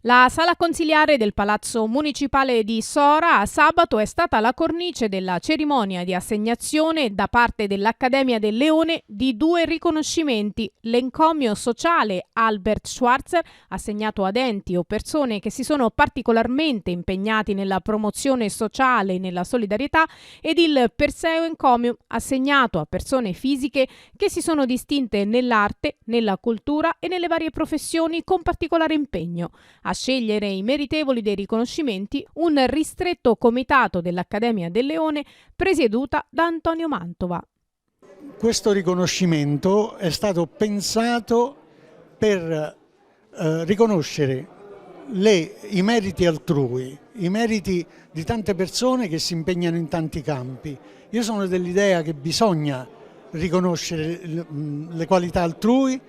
La sala consiliare del Palazzo Municipale di Sora a sabato è stata la cornice della cerimonia di assegnazione da parte dell'Accademia del Leone di 2 riconoscimenti: l'encomio sociale Albert Schweitzer, assegnato ad enti o persone che si sono particolarmente impegnati nella promozione sociale e nella solidarietà, ed il Perseo Encomium, assegnato a persone fisiche che si sono distinte nell'arte, nella cultura e nelle varie professioni con particolare impegno. A scegliere i meritevoli dei riconoscimenti un ristretto comitato dell'Accademia del Leone presieduta da Antonio Mantova. Questo riconoscimento è stato pensato per riconoscere i meriti altrui, i meriti di tante persone che si impegnano in tanti campi. Io sono dell'idea che bisogna riconoscere le qualità altrui,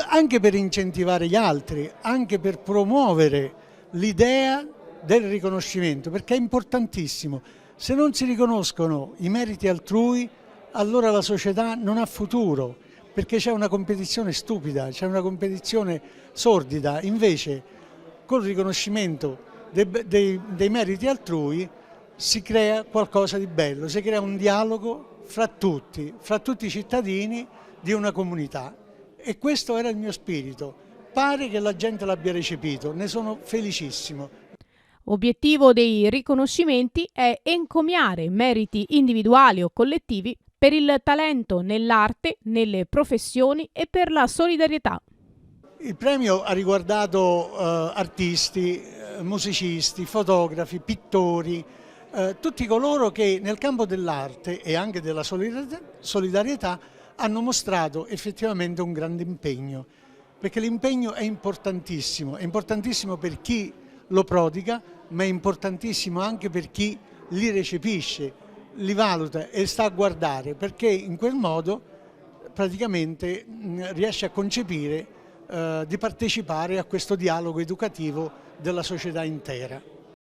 anche per incentivare gli altri, anche per promuovere l'idea del riconoscimento, perché è importantissimo. Se non si riconoscono i meriti altrui, allora la società non ha futuro, perché c'è una competizione stupida, c'è una competizione sordida. Invece col riconoscimento dei meriti altrui si crea qualcosa di bello, si crea un dialogo fra tutti i cittadini di una comunità. E questo era il mio spirito. Pare che la gente l'abbia recepito, ne sono felicissimo. Obiettivo dei riconoscimenti è encomiare meriti individuali o collettivi per il talento nell'arte, nelle professioni e per la solidarietà. Il premio ha riguardato artisti, musicisti, fotografi, pittori, tutti coloro che nel campo dell'arte e anche della solidarietà hanno mostrato effettivamente un grande impegno, perché l'impegno è importantissimo per chi lo prodiga, ma è importantissimo anche per chi li recepisce, li valuta e sta a guardare, perché in quel modo praticamente riesce a concepire di partecipare a questo dialogo educativo della società intera.